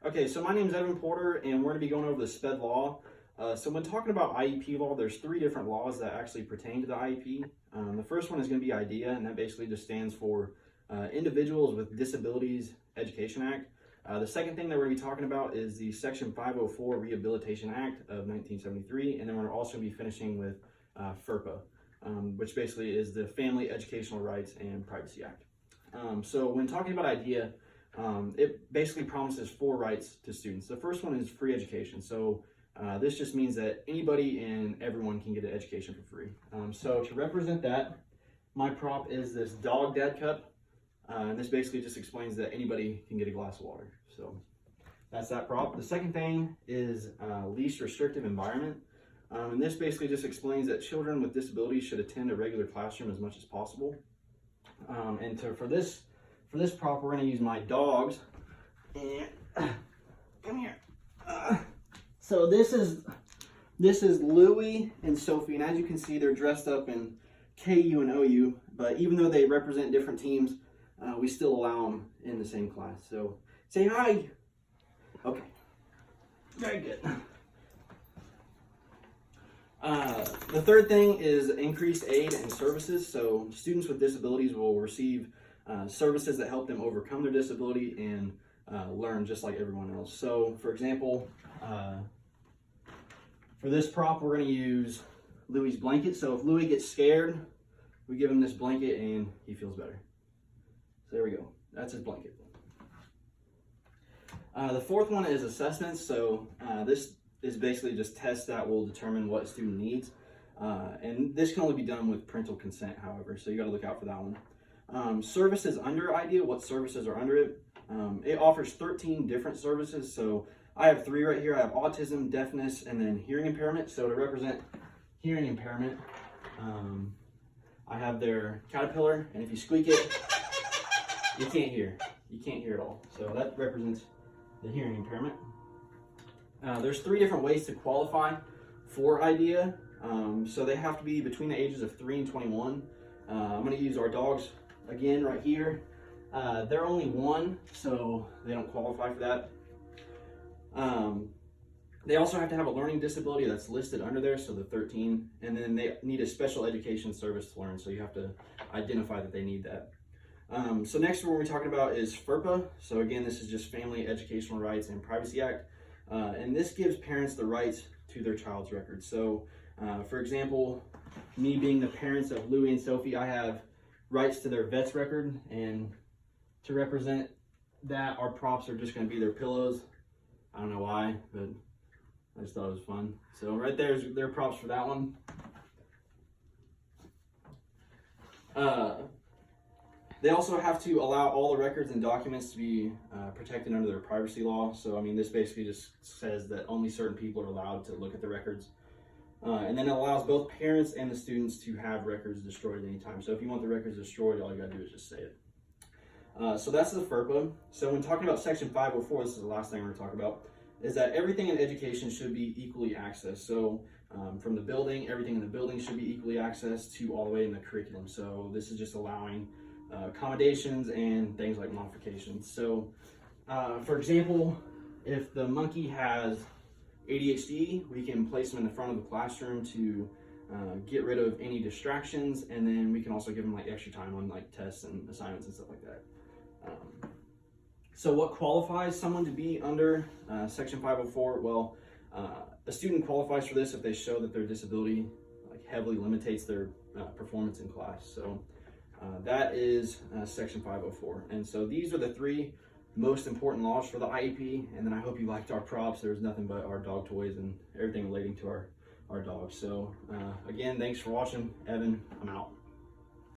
Okay, so my name is Evan Porter, and we're going to be going over the SPED Law. So when talking about IEP law, there's three different laws that actually pertain to the IEP. The first one is going to be IDEA, and that basically just stands for Individuals with Disabilities Education Act. The second thing that we're going to be talking about is the Section 504 Rehabilitation Act of 1973, and then we're also going to be finishing with FERPA, which basically is the Family Educational Rights and Privacy Act. So when talking about IDEA, it basically promises four rights to students. The first one is free education. So this just means that anybody and everyone can get an education for free. So to represent that, my prop is this dog dad cup. And this basically just explains that anybody can get a glass of water. So that's that prop. The second thing is least restrictive environment. And this basically just explains that children with disabilities should attend a regular classroom as much as possible. For this prop, we're going to use my dogs. And come here. So this is Louie and Sophie, and as you can see, they're dressed up in KU and OU. But even though they represent different teams, we still allow them in the same class. So say hi. Okay. Very good. The third thing is increased aid and services. So students with disabilities will receive services that help them overcome their disability and learn just like everyone else. So for example, for this prop, we're going to use Louie's blanket. So if Louie gets scared, we give him this blanket and he feels better. So there we go. That's his blanket. The fourth one is assessments. So this is basically just tests that will determine what a student needs. And this can only be done with parental consent, however, so you got to look out for that one. Services under IDEA, what services are under it? It offers 13 different services. So I have three right here. I have autism, deafness, and then hearing impairment. So to represent hearing impairment, I have their caterpillar, and if you squeak it, you can't hear. You can't hear at all. So that represents the hearing impairment. There's three different ways to qualify for IDEA. So they have to be between the ages of 3 and 21. I'm going to use our dogs again right here. They're only 1, so they don't qualify for that. They also have to have a learning disability that's listed under there, so the 13, and then they need a special education service to learn, so you have to identify that they need that. So next what we're talking about is FERPA. So again, this is just Family Educational Rights and Privacy Act. And this gives parents the rights to their child's records. So for example, me being the parents of Louie and Sophie, I have rights to their vet's record, and to represent that, our props are just going to be their pillows. I don't know why, but I just thought it was fun. So right there's their props for that one. They also have to allow all the records and documents to be protected under their privacy law. So I mean, this basically just says that only certain people are allowed to look at the records. And then it allows both parents and the students to have records destroyed at any time. So if you want the records destroyed, all you gotta do is just say it. So that's the FERPA. So when talking about Section 504, this is the last thing we're gonna talk about, is that everything in education should be equally accessed. So from the building, everything in the building should be equally accessed to all the way in the curriculum. So this is just allowing accommodations and things like modifications. So for example, if the monkey has ADHD, we can place them in the front of the classroom to get rid of any distractions, and then we can also give them like extra time on like tests and assignments and stuff like that. So what qualifies someone to be under Section 504? Well, a student qualifies for this if they show that their disability like heavily limits their performance in class. So that is Section 504. And so these are the three most important laws for the IEP. And then I hope you liked our props. There was nothing but our dog toys and everything relating to our dogs. So again, thanks for watching. Evan, I'm out.